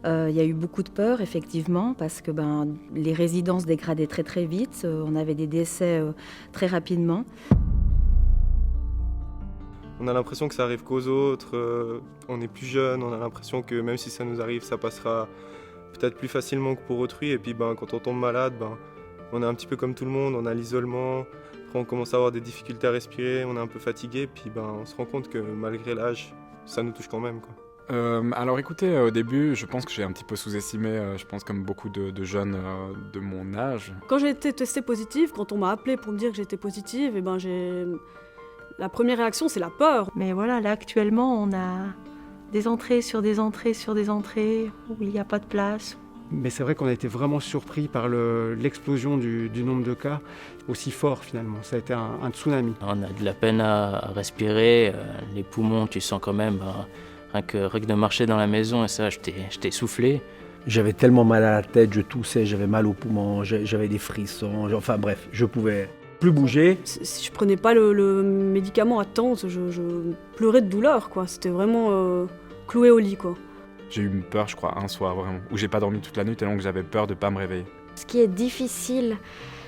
Il y a eu beaucoup de peur, effectivement, parce que les résidences dégradaient très très vite. On avait des décès très rapidement. On a l'impression que ça arrive qu'aux autres, on est plus jeune, on a l'impression que même si ça nous arrive, ça passera peut-être plus facilement que pour autrui. Et puis quand on tombe malade, on est un petit peu comme tout le monde, on a l'isolement. Après on commence à avoir des difficultés à respirer, on est un peu fatigué. Puis on se rend compte que malgré l'âge, ça nous touche quand même, quoi. Alors écoutez, au début, je pense que j'ai un petit peu sous-estimé, je pense comme beaucoup de jeunes de mon âge. Quand j'ai été testée positive, quand on m'a appelée pour me dire que j'étais positive, la première réaction, c'est la peur. Mais voilà, là actuellement, on a des entrées sur des entrées sur des entrées où il n'y a pas de place. Mais c'est vrai qu'on a été vraiment surpris par l'explosion du nombre de cas aussi fort finalement. Ça a été un tsunami. On a de la peine à respirer, les poumons, tu sens quand même, rien que de marcher dans la maison, et ça, j'étais essoufflé. J'avais tellement mal à la tête, je toussais, j'avais mal aux poumons, j'avais des frissons, enfin bref, je pouvais plus bouger. Si je prenais pas le médicament à temps, je pleurais de douleur, quoi. C'était vraiment cloué au lit, quoi. J'ai eu peur, je crois, un soir vraiment, où j'ai pas dormi toute la nuit tellement que j'avais peur de pas me réveiller. Ce qui est difficile,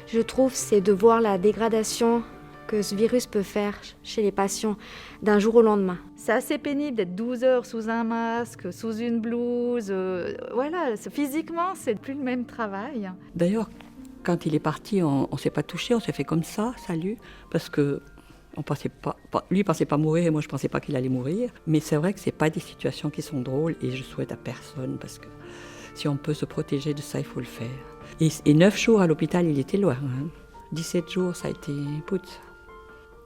je trouve, c'est de voir la dégradation que ce virus peut faire chez les patients d'un jour au lendemain. C'est assez pénible d'être 12 heures sous un masque, sous une blouse. Voilà, physiquement, c'est plus le même travail. D'ailleurs, quand il est parti, on ne s'est pas touché, on s'est fait comme ça, salut, parce que lui ne pensait pas mourir et moi je ne pensais pas qu'il allait mourir. Mais c'est vrai que ce n'est pas des situations qui sont drôles et je souhaite à personne parce que si on peut se protéger de ça, il faut le faire. Et 9 jours à l'hôpital, il était loin. 17 jours, ça a été putz.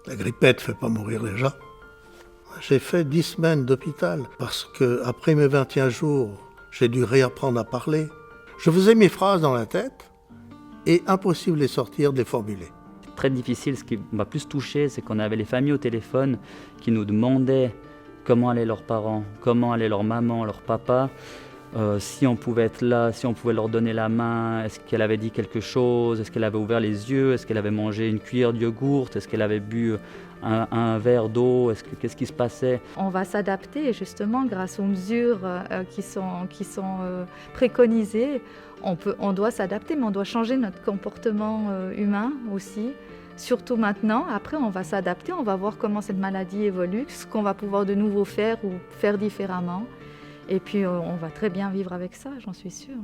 La grippette ne fait pas mourir les gens. J'ai fait 10 semaines d'hôpital parce qu'après mes 21 jours, j'ai dû réapprendre à parler. Je faisais mes phrases dans la tête et impossible de les sortir, de les formuler. Très difficile, ce qui m'a plus touché, c'est qu'on avait les familles au téléphone qui nous demandaient comment allaient leurs parents, comment allait leur maman, leur papa, si on pouvait être là, si on pouvait leur donner la main, est-ce qu'elle avait dit quelque chose, est-ce qu'elle avait ouvert les yeux, est-ce qu'elle avait mangé une cuillère de yogourt, est-ce qu'elle avait bu un verre d'eau, qu'est-ce qui se passait. On va s'adapter justement grâce aux mesures qui sont préconisées. On doit s'adapter, mais on doit changer notre comportement humain aussi. Surtout maintenant, après on va s'adapter, on va voir comment cette maladie évolue, ce qu'on va pouvoir de nouveau faire ou faire différemment. Et puis on va très bien vivre avec ça, j'en suis sûre.